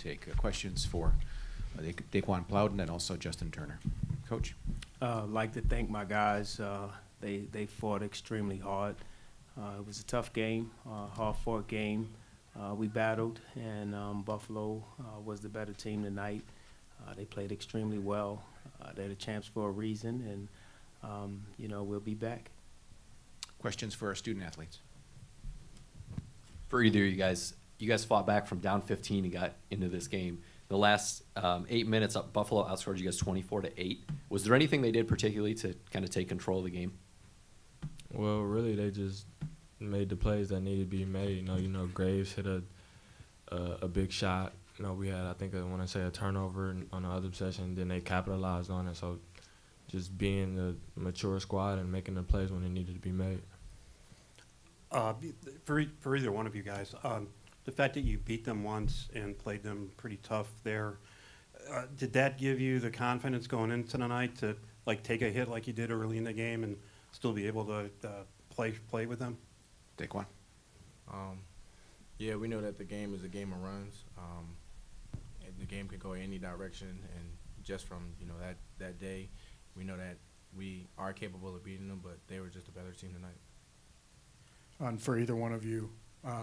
take. Questions for Daquan Plowden and also Justin Turner. Coach? I'd like to thank my guys. They fought extremely hard. It was a tough game, hard-fought game. We battled, and Buffalo was the better team tonight. They played extremely well. They're the champs for a reason, and, we'll be back. Questions for our student athletes? For either of you guys fought back from down 15 and got into this game. The last 8 minutes, Buffalo outscored you guys 24-8. Was there anything they did particularly to kind of take control of the game? Well, really, they just made the plays that needed to be made. Graves hit a big shot. We had, I think, I want to say a turnover on the other possession. Then they capitalized on it. So just being the mature squad and making the plays when they needed to be made. For either one of you guys, the fact that you beat them once and played them pretty tough there, did that give you the confidence going into tonight to take a hit like you did early in the game and still be able to play with them? Daquan? Yeah, we know that the game is a game of runs. And the game can go any direction, and just from that day, we know that we are capable of beating them, but they were just a better team tonight. And for either one of you,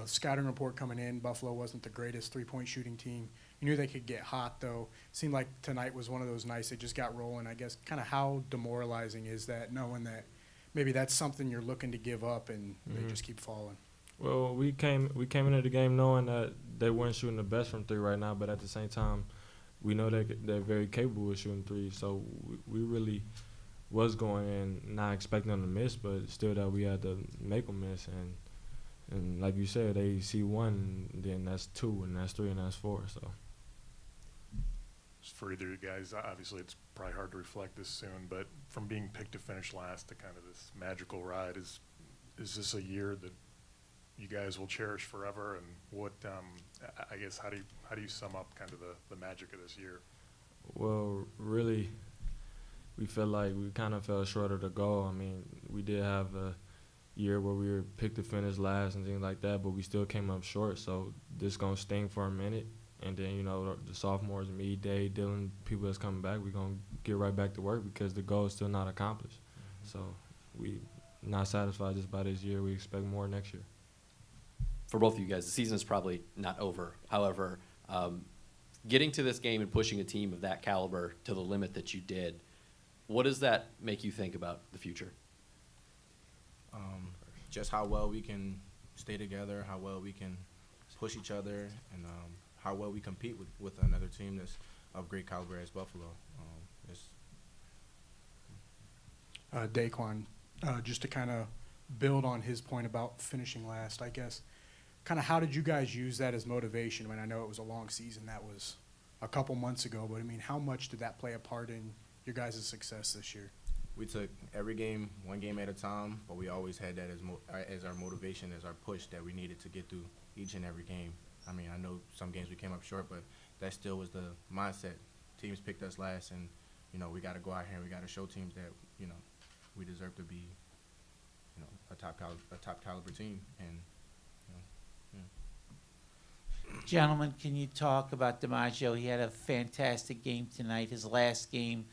scouting report coming in, Buffalo wasn't the greatest three-point shooting team. You knew they could get hot, though. Seemed like tonight was one of those nights they just got rolling. I guess kind of how demoralizing is that, knowing that maybe that's something you're looking to give up and they just keep falling? Well, we came into the game knowing that they weren't shooting the best from three right now, but at the same time, we know they're very capable of shooting threes. So we really was going in not expecting them to miss, but still that we had to make them miss. And like you said, they see one, and then that's two, and that's three, and that's four. So. Just for either of you guys, obviously it's probably hard to reflect this soon, but from being picked to finish last to kind of this magical ride, is this a year that you guys will cherish forever? And what, I guess, how do you sum up kind of the magic of this year? Well, really, we feel like we kind of fell short of the goal. I mean, we did have a year where we were picked to finish last and things like that, but we still came up short. So this going to sting for a minute. And then, the sophomores, me, Dave, Dylan, people that's coming back, we're going to get right back to work because the goal is still not accomplished. So we not satisfied just by this year. We expect more next year. For both of you guys, the season is probably not over. However, getting to this game and pushing a team of that caliber to the limit that you did, what does that make you think about the future? Just how well we can stay together, how well we can push each other, and how well we compete with another team that's of great caliber as Buffalo. Daquan, just to kind of build on his point about finishing last, I guess, kind of how did you guys use that as motivation? I mean, I know it was a long season. That was a couple months ago, but, I mean, how much did that play a part in your guys' success this year? We took every game, one game at a time, but we always had that as our motivation, as our push that we needed to get through each and every game. I mean, I know some games we came up short, but that still was the mindset. Teams picked us last, and, we got to go out here and we got to show teams that, we deserve to be, a top caliber team. And, Gentlemen, can you talk about DiMaggio? He had a fantastic game tonight, his last game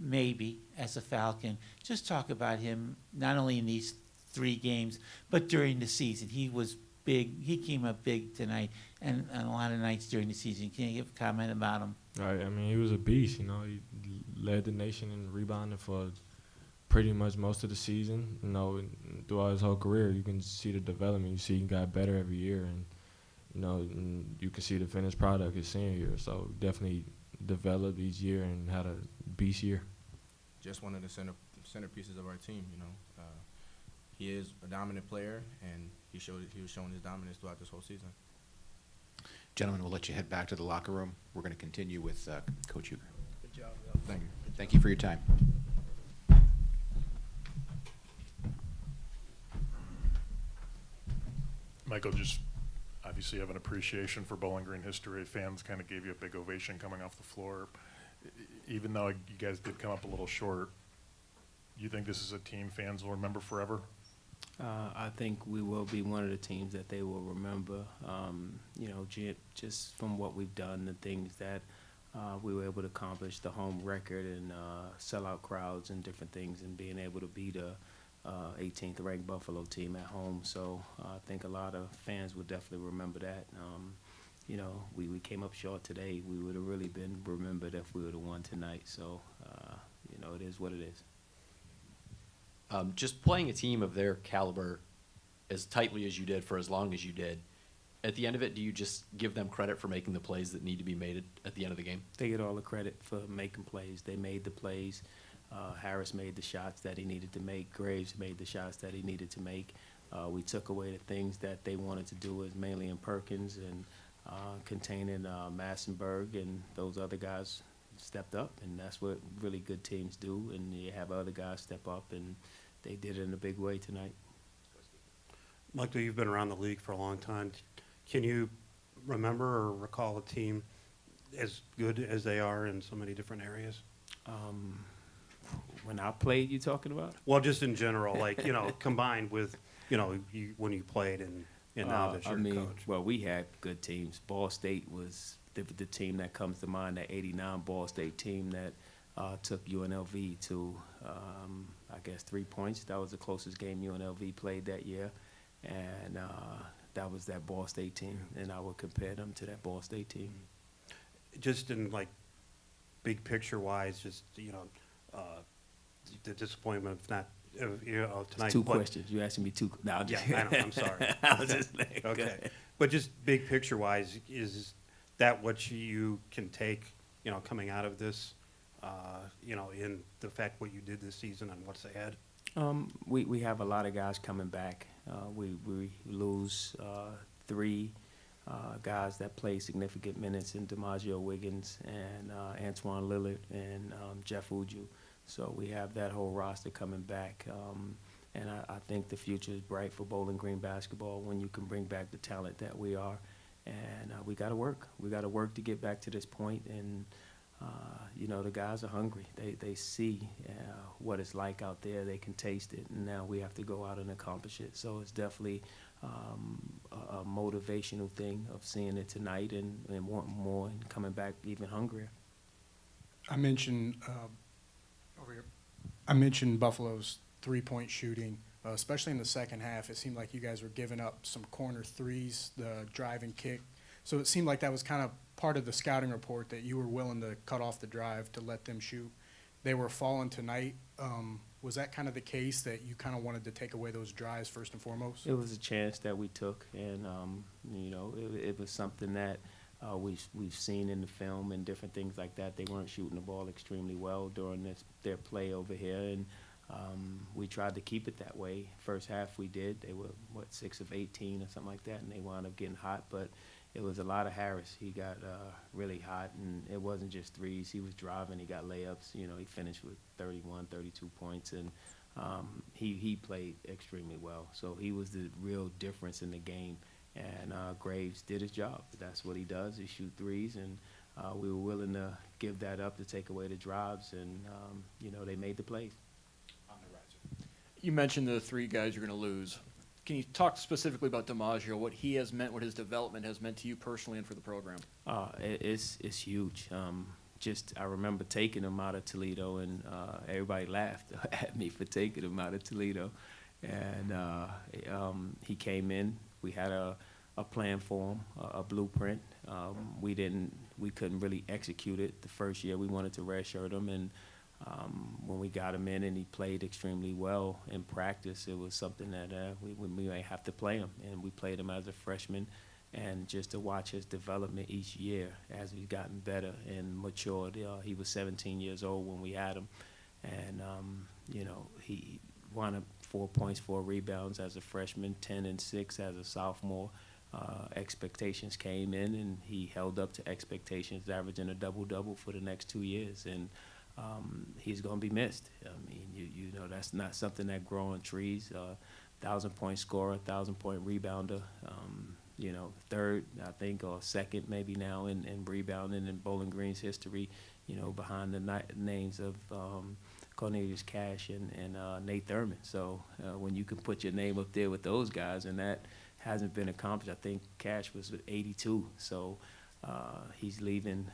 maybe as a Falcon. Just talk about him, not only in these 3 games, but during the season. He was big. He came up big tonight and a lot of nights during the season. Can you give a comment about him? Right. I mean, he was a beast. He led the nation in rebounding for pretty much most of the season. Throughout his whole career, you can see the development. You see he got better every year, and you can see the finished product his senior year. So definitely developed each year and had a beast year. just one of the centerpieces of our team. He is a dominant player, and he was showing his dominance throughout this whole season. Gentlemen, we'll let you head back to the locker room. We're going to continue with Coach Huger. Good job. Thank you. Thank you for your time. Michael, just obviously have an appreciation for Bowling Green history. Fans kind of gave you a big ovation coming off the floor. Even though you guys did come up a little short, you think this is a team fans will remember forever? I think we will be one of the teams that they will remember. You know, just from what we've done, the things that we were able to accomplish, the home record and sellout crowds and different things, and being able to beat a 18th ranked Buffalo team at home. So I think a lot of fans will definitely remember that. You know, we came up short today. We would have really been remembered if we would have won tonight. So, you know, it is what it is. Just playing a team of their caliber as tightly as you did for as long as you did, at the end of it, do you just give them credit for making the plays that need to be made at the end of the game? They get all the credit for making plays. They made the plays. Harris made the shots that he needed to make. Graves made the shots that he needed to make. We took away the things that they wanted to do, as mainly in Perkins and containing Massenberg, and those other guys stepped up, and that's what really good teams do. And you have other guys step up, and they did it in a big way tonight. Michael, you've been around the league for a long time. Can you remember or recall a team as good as they are in so many different areas? When I played, you talking about? Well, just in general, like, you know, combined with, you know, when you played and now that you're I mean, coach. well, we had good teams. Ball State was the team that comes to mind, that 89 Ball State team that took UNLV to, I guess, 3 points. That was the closest game UNLV played that year. And that was that Ball State team, and I would compare them to that Ball State team. Just in, like, big picture-wise, just, you know, the disappointment of not, you know, tonight. Two but- questions. You asking me two. No, I'm Yeah, just I know, I'm sorry. I was just like, Okay, but just big picture-wise, is that what you can take, you know, coming out of this, you know, in the fact what you did this season and what's ahead? We have a lot of guys coming back. We lose three guys that play significant minutes in DiMaggio Wiggins and Antoine Lillard and Jeff Uju. So we have that whole roster coming back. And I think the future is bright for Bowling Green basketball when you can bring back the talent that we are. And we got to work. We got to work to get back to this point. And, you know, the guys are hungry. They see what it's like out there. They can taste it. And now we have to go out and accomplish it. So it's definitely a motivational thing of seeing it tonight and wanting more and coming back even hungrier. I mentioned over here. I mentioned Buffalo's three-point shooting, especially in the second half. It seemed like you guys were giving up some corner threes, the drive and kick. So it seemed like that was kind of part of the scouting report, that you were willing to cut off the drive to let them shoot. They were falling tonight. Was that kind of the case, that you kind of wanted to take away those drives first and foremost? It was a chance that we took, and you know, it was something that we've seen in the film and different things like that. They weren't shooting the ball extremely well during their play over here, and we tried to keep it that way. First half we did. They were, 6 of 18 or something like that, and they wound up getting hot. But it was a lot of Harris. He got really hot, and it wasn't just threes. He was driving. He got layups. You know, he finished with 31, 32 points, and he played extremely well. So he was the real difference in the game. And Graves did his job. That's what he does. He shoot threes, and we were willing to give that up to take away the drives, and you know, they made the plays. You mentioned the three guys you're going to lose. Can you talk specifically about DiMaggio, what he has meant, what his development has meant to you personally and for the program? It's huge. Just I remember taking him out of Toledo, and everybody laughed at me for taking him out of Toledo. And he came in. We had a plan for him, a blueprint. We couldn't really execute it the first year. We wanted to redshirt him, and when we got him in and he played extremely well in practice, it was something that we may have to play him. And we played him as a freshman, and just to watch his development each year as he's gotten better and matured. He was 17 years old when we had him, and you know, he wound up 4 points, 4 rebounds as a freshman, 10 and 6 as a sophomore. Expectations came in, and he held up to expectations, averaging a double-double for the next 2 years. And he's going to be missed. I mean, you know, that's not something that grow on trees. 1,000-point scorer, 1,000-point rebounder. You know, third, I think, or second maybe now in rebounding in Bowling Green's history. You know, behind the names of Cornelius Cash and Nate Thurman. So when you can put your name up there with those guys, and that hasn't been accomplished. I think Cash was 82, so he's leaving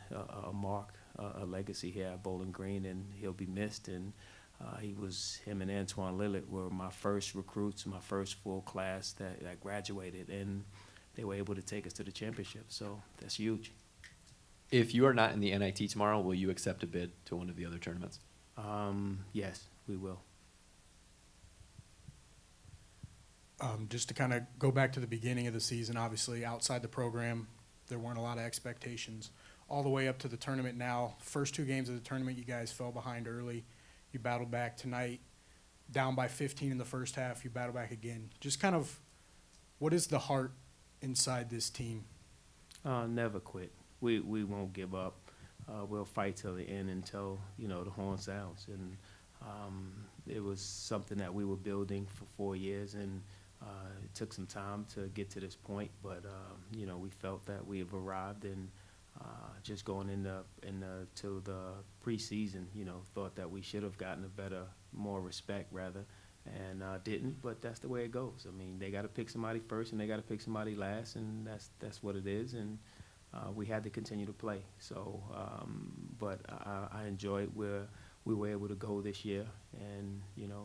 a mark, a legacy here at Bowling Green, and he'll be missed. And him and Antoine Lillard were my first recruits, my first full class that graduated, and they were able to take us to the championship. So that's huge. If you are not in the NIT tomorrow, will you accept a bid to one of the other tournaments? Yes, we will. Just to kind of go back to the beginning of the season, obviously outside the program, there weren't a lot of expectations. All the way up to the tournament now, first 2 games of the tournament, you guys fell behind early. You battled back tonight, down by 15 in the first half. You battle back again. Just kind of, what is the heart inside this team? Never quit. We won't give up. We'll fight till the end until the horn sounds. And it was something that we were building for 4 years, and it took some time to get to this point. But we felt that we have arrived, and just going to the preseason, thought that we should have gotten more respect rather, and didn't. But that's the way it goes. I mean, they got to pick somebody first, and they got to pick somebody last, and that's what it is. And we had to continue to play. So, but I enjoyed where we were able to go this year, and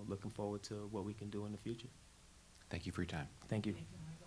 looking forward to what we can do in the future. Thank you for your time. Thank you. Thank you, Michael.